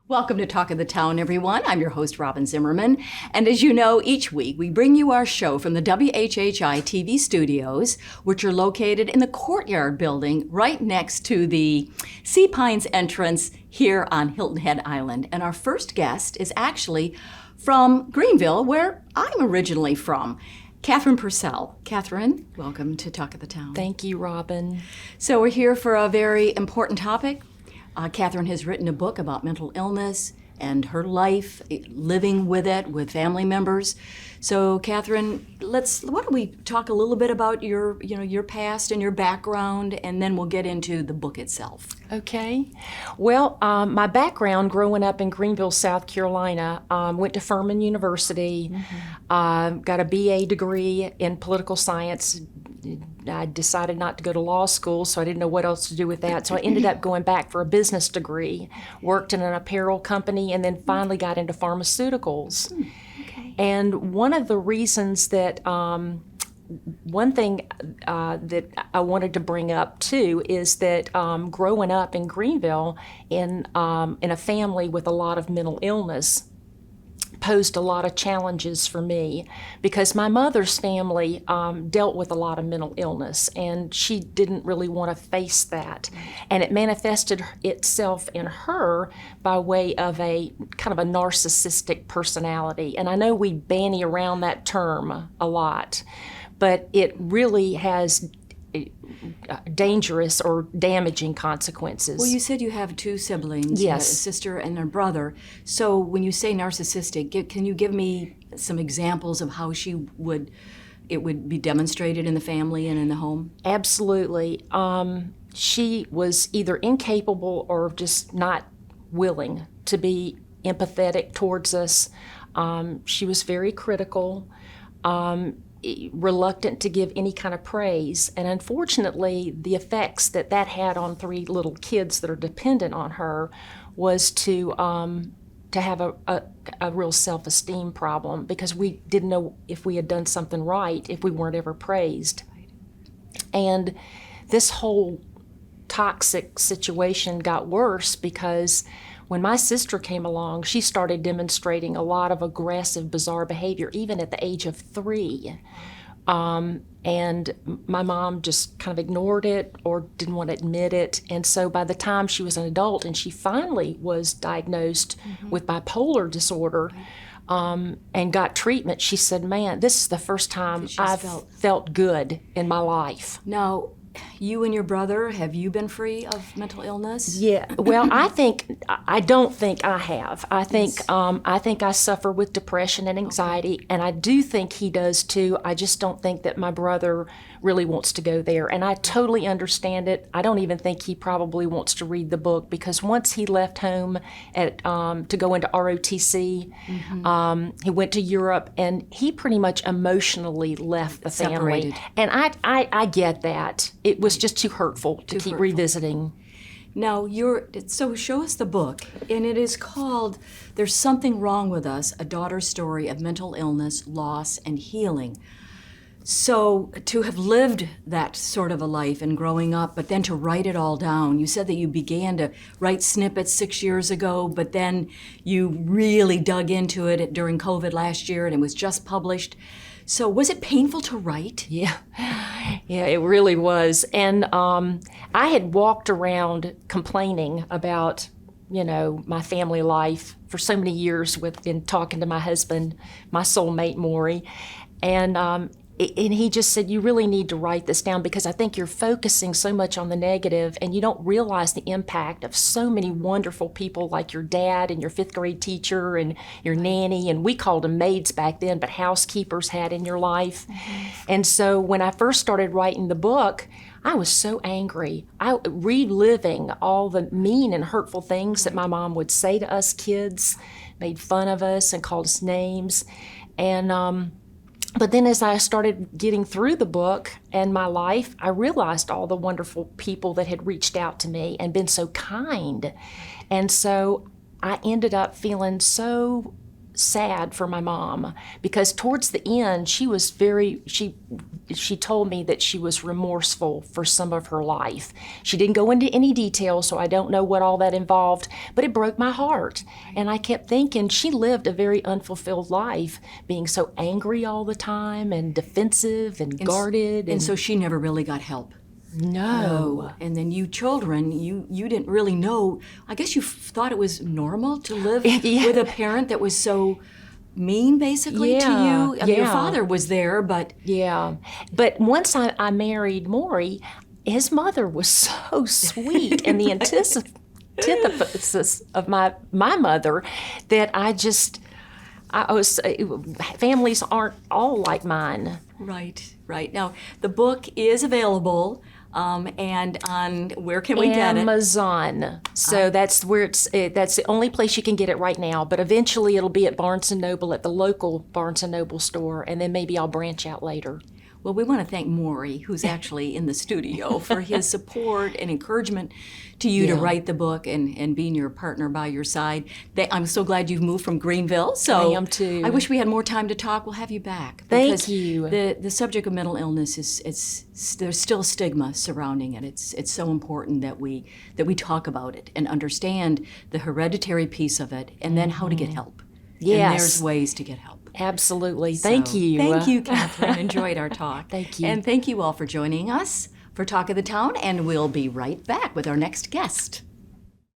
Welcome to Talk of the Town, everyone. I'm your host, Robyn Zimmerman. And as you know, each week we bring you our show from the WHHI-TV studios, which are located in the Courtyard building right next to the Sea Pines entrance here on Hilton Head Island. And our first guest is actually from Greenville, where I'm originally from. Kathryn Purcell. Kathryn, welcome to Talk of the Town. Thank you, Robyn. So we're here for a very important topic. Kathryn has written a book about mental illness and her life, living with it with family members. So, Kathryn, why don't we talk a little bit about your past and your background, and then we'll get into the book itself. Okay. Well, my background growing up in Greenville, South Carolina, went to Furman University, got a BA degree in political science. I decided not to go to law school, so I didn't know what else to do with that. So I ended up going back for a business degree, worked in an apparel company, and then finally got into pharmaceuticals. Okay. And one of the reasons that, one thing that I wanted to bring up too is that growing up in Greenville in a family with a lot of mental illness posed a lot of challenges for me because my mother's family dealt with a lot of mental illness, and she didn't really want to face that. And it manifested itself in her by way of a kind of a narcissistic personality. And I know we bandy around that term a lot, but it really has dangerous or damaging consequences. Well, you said you have two siblings, yes, a sister and a brother. So when you say narcissistic, can you give me some examples of how it would be demonstrated in the family and in the home? Absolutely. She was either incapable or just not willing to be empathetic towards us. She was very critical. Reluctant to give any kind of praise, and unfortunately the effects that had on three little kids that are dependent on her was to have a real self-esteem problem, because we didn't know if we had done something right if we weren't ever praised. And this whole toxic situation got worse because when my sister came along, she started demonstrating a lot of aggressive, bizarre behavior, even at the age of 3. And my mom just kind of ignored it or didn't want to admit it. And so by the time she was an adult and she finally was diagnosed with bipolar disorder and got treatment, she said, "Man, this is the first time I've felt good in my life." Now, you and your brother, have you been free of mental illness? Yeah. Well, I don't think I have. I think I suffer with depression and anxiety, and I do think he does too. I just don't think that my brother really wants to go there, and I totally understand it. I don't even think he probably wants to read the book, because once he left home to go into ROTC, he went to Europe, and he pretty much emotionally left the family. Separated. And I get that. It was just too hurtful to keep revisiting. Now, so show us the book, and it is called There's Something Wrong With Us, A Daughter's Story of Mental Illness, Loss, and Healing. So to have lived that sort of a life and growing up, but then to write it all down, you said that you began to write snippets 6 years ago, but then you really dug into it during COVID last year, and it was just published. So was it painful to write? Yeah, it really was. And I had walked around complaining about, my family life for so many years in talking to my husband, my soulmate, Maury. And he just said, "You really need to write this down, because I think you're focusing so much on the negative and you don't realize the impact of so many wonderful people like your dad and your 5th grade teacher and your nanny," and we called them maids back then, but housekeepers had in your life. And so when I first started writing the book, I was so angry. Reliving all the mean and hurtful things that my mom would say to us kids, made fun of us and called us names. And but then as I started getting through the book and my life, I realized all the wonderful people that had reached out to me and been so kind. And so I ended up feeling so sad for my mom because towards the end she was she told me that she was remorseful for some of her life. She didn't go into any detail, so I don't know what all that involved, but it broke my heart. And I kept thinking she lived a very unfulfilled life, being so angry all the time and defensive and guarded. And so she never really got help. No. And then you children, you didn't really know. I guess you thought it was normal to live with a parent that was so mean, basically, to you. I mean, your father was there, but... Yeah. But once I married Maury, his mother was so sweet and the antithesis of my mother that I was... families aren't all like mine. Right. Now, the book is available, and on, where can we get it? Amazon. So that's where that's the only place you can get it right now. But eventually it'll be at Barnes & Noble, at the local Barnes & Noble store, and then maybe I'll branch out later. Well, we want to thank Maury, who's actually in the studio, for his support and encouragement to you to write the book and being your partner by your side. I'm so glad you've moved from Greenville. So I am too. I wish we had more time to talk. We'll have you back. Thank you. The subject of mental illness there's still stigma surrounding it. It's so important that we talk about it and understand the hereditary piece of it, and then how to get help. Yes. And there's ways to get help. Absolutely. Thank you. Thank you, Kathryn. Enjoyed our talk. Thank you. And thank you all for joining us for Talk of the Town, and we'll be right back with our next guest.